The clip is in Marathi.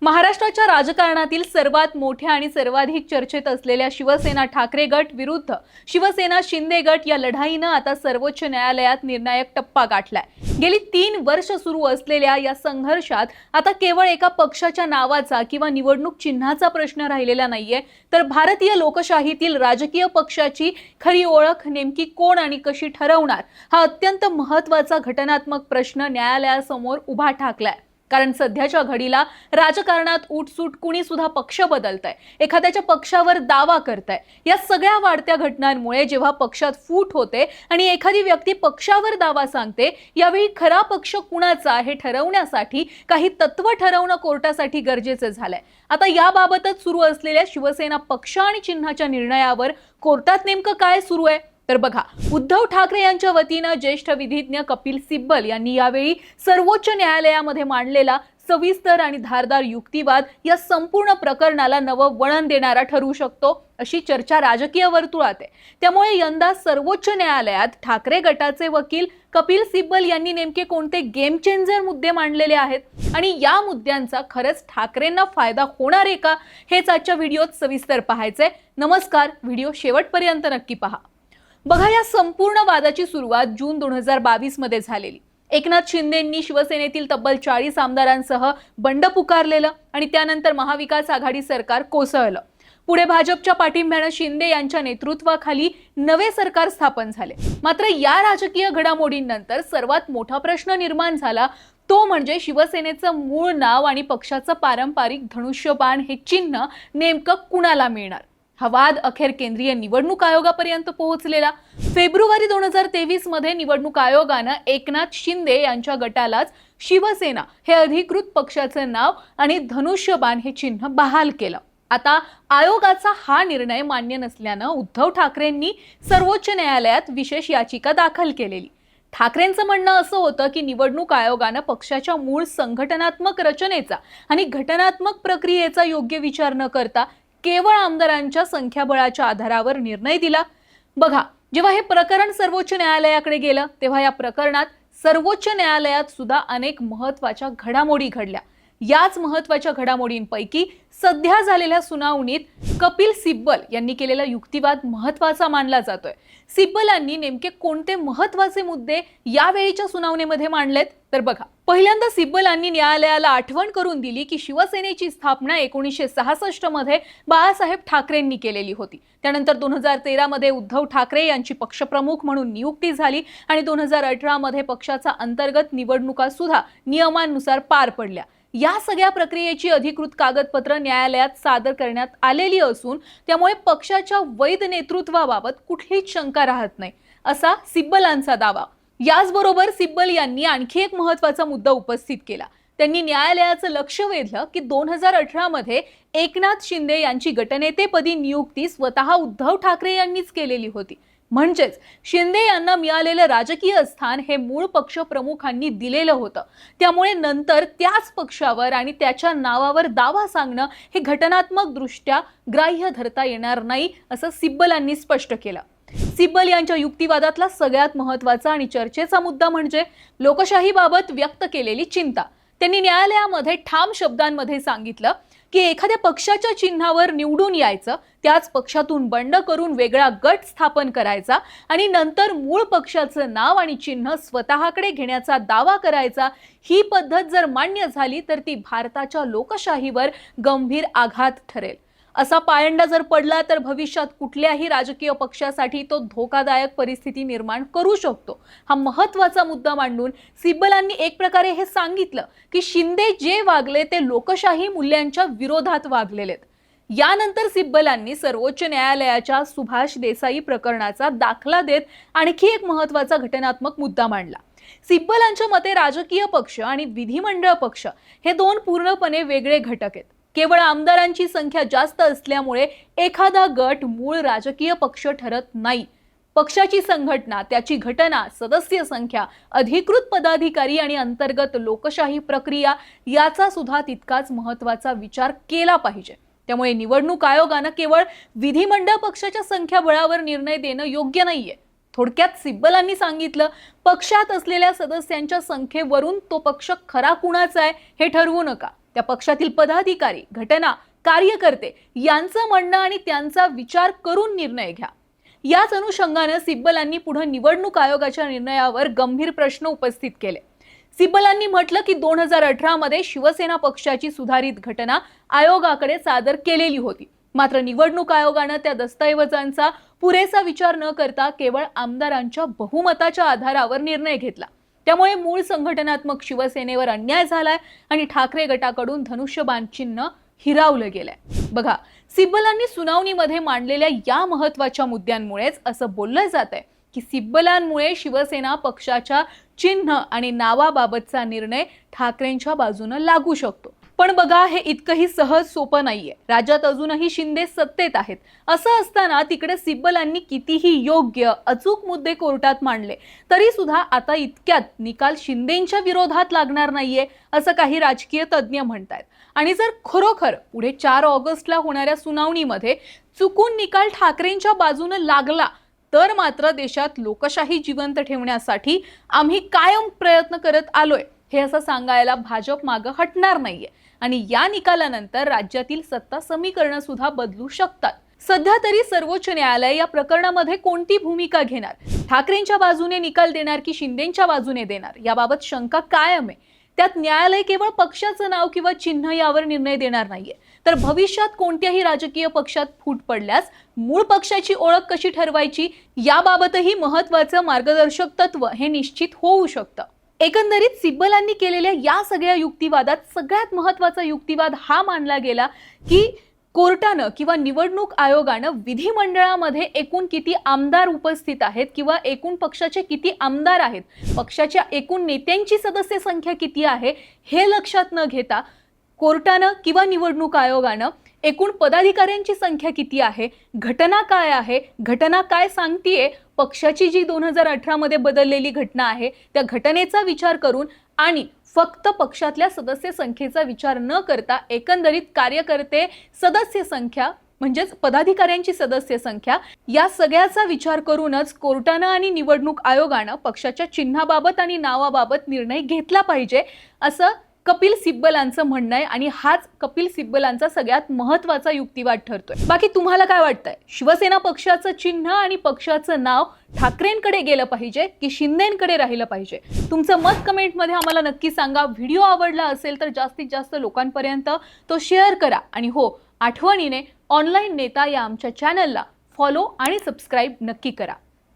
महाराष्ट्राच्या राजकारणातील सर्वात मोठ्या आणि सर्वाधिक चर्चेत असलेल्या शिवसेना ठाकरे गट विरुद्ध शिवसेना शिंदे गट या लढाईनं आता सर्वोच्च न्यायालयात निर्णायक टप्पा गाठलाय। गेली 3 वर्ष सुरू असलेल्या या संघर्षात आता केवळ एका पक्षाच्या नावाचा किंवा निवडणूक चिन्हाचा प्रश्न राहिलेला नाहीये, तर भारतीय लोकशाहीतील राजकीय पक्षाची खरी ओळख नेमकी कोण आणि कशी ठरवणार हा अत्यंत महत्त्वाचा घटनात्मक प्रश्न न्यायालयासमोर उभा ठाकलाय। कारण सध्याच्या घडीला राजकारणात उठसूट कुणी सुद्धा पक्ष बदलतंय, एखाद्याच्या पक्षावर दावा करतंय। या सगळ्या वाढत्या घटनांमुळे जेव्हा पक्षात फूट होते आणि एखादी व्यक्ती पक्षावर दावा सांगते, यावेळी खरा पक्ष कुणाचा हे ठरवण्यासाठी काही तत्व ठरवणं कोर्टासाठी गरजेचं झालंय। आता याबाबतच सुरू असलेल्या शिवसेना पक्ष आणि चिन्हाच्या निर्णयावर कोर्टात नेमकं काय सुरू आहे तर बघा, उद्धव ठाकरे यांच्या वतीने ज्येष्ठ विधिज्ञ कपिल सिब्बल यांनी यावेळी सर्वोच्च न्यायालयामध्ये मांडलेला सविस्तर आणि धारदार युक्तिवाद या संपूर्ण प्रकरणाला नवं वळण देणारा ठरू शकतो अशी चर्चा राजकीय वर्तुळात आहे। त्यामुळे यंदा सर्वोच्च न्यायालयात ठाकरे गटाचे वकील कपिल सिब्बल यांनी नेमके कोणते गेम चेंजर मुद्दे मांडलेले आहेत आणि या मुद्द्यांचा खरंच ठाकरेंना फायदा होणार आहे का, हेच आजच्या व्हिडिओत सविस्तर पाहायचंय। नमस्कार, व्हिडिओ शेवटपर्यंत नक्की पहा। बघा, या संपूर्ण वादाची सुरुवात जून 2022 मध्ये झालेली। एकनाथ शिंदेंनी शिवसेनेतील तब्बल 40 आमदारांसह बंड पुकारलेलं आणि त्यानंतर महाविकास आघाडी सरकार कोसळलं। पुढे भाजपच्या पाठिंब्याने शिंदे यांच्या नेतृत्वाखाली नवे सरकार स्थापन झाले। मात्र या राजकीय घडामोडींनंतर सर्वात मोठा प्रश्न निर्माण झाला तो म्हणजे शिवसेनेचं मूळ नाव आणि पक्षाचं पारंपरिक धनुष्यबाण हे चिन्ह नेमकं कुणाला मिळणार। हा वाद अखेर केंद्रीय निवडणूक आयोगापर्यंत पोहोचलेला। फेब्रुवारी 2023 मध्ये निवडणूक आयोगानं एकनाथ शिंदे यांच्या गटालाच शिवसेना हे अधिकृत पक्षाचं नाव आणि धनुष्यबाण हे चिन्ह बहाल केलं। आता आयोगाचा हा निर्णय मान्य नसल्यानं उद्धव ठाकरेंनी सर्वोच्च न्यायालयात विशेष याचिका दाखल केलेली। ठाकरेंचं म्हणणं असं होतं की निवडणूक आयोगानं पक्षाच्या मूळ संघटनात्मक रचनेचा आणि घटनात्मक प्रक्रियेचा योग्य विचार न करता केवळ आमदारांच्या संख्याबळाच्या आधारावर निर्णय दिला। बघा, जेव्हा हे प्रकरण सर्वोच्च न्यायालयाकडे गेलं तेव्हा या प्रकरणात सर्वोच्च न्यायालयात सुद्धा अनेक महत्त्वाच्या घडामोडी घडल्या। याच महत्त्वाच्या घडामोडींपैकी सध्या झालेल्या सुनावणीत कपिल सिब्बल यांनी केलेला युक्तिवाद महत्त्वाचा मानला जातोय। सिब्बलांनी नेमके कोणते महत्त्वाचे मुद्दे यावेळीच्या सुनावणीमध्ये मांडलेत तर बघा, पहिल्यांदा सिब्बलांनी न्यायालयाला आठवण करून दिली की शिवसेनेची स्थापना 1966 मध्ये बाळासाहेब ठाकरेंनी केलेली होती। त्यानंतर 2013 मध्ये उद्धव ठाकरे यांची पक्षप्रमुख म्हणून नियुक्ती झाली आणि 2018 मध्ये पक्षाचा अंतर्गत निवडणुका सुद्धा नियमांनुसार पार पडल्या। या सगळ्या प्रक्रियेची अधिकृत कागदपत्र न्यायालयात सादर करण्यात आलेली असून त्यामुळे पक्षाच्या वैध नेतृत्वाबाबत कुठलीच शंका राहत नाही असा सिब्बलांचा दावा। याचबरोबर सिब्बल यांनी आणखी एक महत्त्वाचा मुद्दा उपस्थित केला। त्यांनी न्यायालयाचं लक्ष वेधलं की 2018 मध्ये एकनाथ शिंदे यांची गटनेतेपदी नियुक्ती स्वतः उद्धव ठाकरे यांनीच केलेली होती। म्हणजेच शिंदे यांना मिळालेलं राजकीय स्थान हे मूळ पक्ष प्रमुखांनी दिलेलं होतं। त्यामुळे नंतर त्याच पक्षावर आणि त्याच्या नावावर दावा सांगणं हे घटनात्मक दृष्ट्या ग्राह्य धरता येणार नाही असं सिब्बलांनी स्पष्ट केलं। सिब्बल यांच्या युक्तिवादातला सगळ्यात महत्त्वाचा आणि चर्चेचा मुद्दा म्हणजे लोकशाहीबाबत व्यक्त केलेली चिंता। त्यांनी न्यायालयामध्ये ठाम शब्दांमध्ये सांगितलं की एखाद्या पक्षाच्या चिन्हावर निवडून यायचं, त्याच पक्षातून बंड करून वेगळा गट स्थापन करायचा आणि नंतर मूळ पक्षाचं नाव आणि चिन्ह स्वतःकडे घेण्याचा दावा करायचा। ही पद्धत जर मान्य झाली तर ती भारताच्या लोकशाहीवर गंभीर आघात ठरेल। असा पायंडा जर पडला तर भविष्यात कुठल्याही राजकीय पक्षासाठी तो धोकादायक परिस्थिती निर्माण करू शकतो। हा महत्त्वाचा मुद्दा मांडून सिब्बलांनी एक प्रकारे हे सांगितलं की शिंदे जे वागले ते लोकशाही मूल्यांच्या विरोधात वागलेले। यानंतर सिब्बलांनी सर्वोच्च न्यायालयाच्या सुभाष देसाई प्रकरणाचा दाखला देत आणखी एक महत्त्वाचा घटनात्मक मुद्दा मांडला। सिब्बलांच्या मते राजकीय पक्ष आणि विधिमंडळ पक्ष हे दोन पूर्णपणे वेगळे घटक आहेत। केवळ आमदारांची संख्या जास्त असल्यामुळे एखादा गट मूळ राजकीय पक्ष ठरत नाही। पक्षाची संघटना, त्याची घटना, सदस्य संख्या, अधिकृत पदाधिकारी आणि अंतर्गत लोकशाही प्रक्रिया याचा सुद्धा तितकाच महत्त्वाचा विचार केला पाहिजे। त्यामुळे निवडणूक आयोगानं केवळ विधिमंडळ पक्षाच्या संख्याबळावर निर्णय देणं योग्य नाहीये। थोडक्यात सिब्बलांनी सांगितलं, पक्षात असलेल्या सदस्यांच्या संख्येवरून तो पक्ष खरा कुणाचा आहे हे ठरवू नका। त्या पक्षातील पदाधिकारी, घटना, कार्यकर्ते यांचं म्हणणं आणि त्यांचा विचार करून निर्णय घ्या। याच अनुषंगाने सिब्बलांनी पुढे निवडणूक आयोगाच्या निर्णयावर गंभीर प्रश्न उपस्थित केले। सिब्बलांनी म्हटलं की 2018 मध्ये शिवसेना पक्षाची सुधारित घटना आयोगाकडे सादर केलेली होती, मात्र निवडणूक आयोगाने त्या दस्तऐवजांचा पुरेसा विचार न करता केवळ आमदारांच्या बहुमताच्या आधारावर निर्णय घेतला। त्यामुळे मूळ संघटनात्मक शिवसेनेवर अन्याय झालाय आणि ठाकरे गटाकडून धनुष्यबाण चिन्ह हिरावलं गेलंय। बघा, सिब्बलांनी सुनावणीमध्ये मांडलेल्या या महत्त्वाच्या मुद्द्यांमुळेच असं बोललं जातंय की सिब्बलांमुळे शिवसेना पक्षाच्या चिन्ह आणि नावाबाबतचा निर्णय ठाकरेंच्या बाजूने लागू शकतो। पण बघा, हे इतकंही सहज सोपं नाहीये। राज्यात अजूनही शिंदे सत्तेत आहेत। असं असताना तिकडे सिब्बलांनी कितीही योग्य अचूक मुद्दे कोर्टात मांडले तरी सुद्धा आता इतक्यात निकाल शिंदेंच्या विरोधात लागणार नाहीये असं काही राजकीय तज्ञ म्हणतायत। आणि जर खरोखर पुढे 4 ऑगस्टला होणाऱ्या सुनावणीमध्ये चुकून निकाल ठाकरेंच्या बाजूने लागला तर मात्र देशात लोकशाही जिवंत ठेवण्यासाठी आम्ही कायम प्रयत्न करत आलोय हे असं सांगायला भाजप मागे हटणार नाहीये आणि या निकालानंतर राज्यातील सत्ता समीकरण सुद्धा बदलू शकतात। सध्या तरी सर्वोच्च न्यायालय या प्रकरणामध्ये कोणती भूमिका घेणार, ठाकरेंच्या बाजूने निकाल देणार की शिंदेंच्या बाजूने देणार, याबाबत शंका कायम आहे। त्यात न्यायालय केवळ पक्षाचं नाव किंवा चिन्ह यावर निर्णय देणार नाहीये, तर भविष्यात कोणत्याही राजकीय पक्षात फूट पडल्यास मूळ पक्षाची ओळख कशी ठरवायची याबाबतही महत्त्वाचं मार्गदर्शक तत्व हे निश्चित होऊ शकतं। एकंदरीत सिब्बलांनी केलेल्या या सगळ्या युक्तिवादात सगळ्यात महत्त्वाचा युक्तिवाद हा मानला गेला की कोर्टानं किंवा निवडणूक आयोगानं विधिमंडळामध्ये एकूण किती आमदार उपस्थित आहेत किंवा एकूण पक्षाचे किती आमदार आहेत, पक्षाच्या एकूण नेत्यांची सदस्य संख्या किती आहे हे लक्षात न घेता कोर्टानं किंवा निवडणूक आयोगानं एकूण पदाधिकाऱ्यांची संख्या किती आहे, घटना काय आहे, घटना काय सांगतीये, पक्षाची जी 2018 मध्ये बदललेली घटना आहे त्या घटनेचा विचार करून आणि फक्त पक्षातल्या सदस्य संख्येचा विचार न करता एकंदरीत कार्यकर्ते सदस्य संख्या म्हणजेच पदाधिकाऱ्यांची सदस्य संख्या या सगळ्याचा विचार करूनच कोर्टानं आणि निवडणूक आयोगानं पक्षाच्या चिन्हाबाबत आणि नावाबाबत निर्णय घेतला पाहिजे असं कपिल सिब्बलांचं म्हणणं आहे आणि हाच कपिल सिब्बलांचा सगळ्यात महत्त्वाचा युक्तिवाद ठरतोय। बाकी तुम्हाला काय वाटतंय, शिवसेना पक्षाचं चिन्ह आणि पक्षाचं नाव ठाकरेंकडे गेलं पाहिजे की शिंदेंकडे राहिलं पाहिजे? तुमचं मत कमेंटमध्ये आम्हाला नक्की सांगा। व्हिडिओ आवडला असेल तर जास्तीत जास्त लोकांपर्यंत तो शेअर करा आणि हो, आठवणीने ऑनलाईन नेता या आमच्या चॅनलला फॉलो आणि सबस्क्राईब नक्की करा।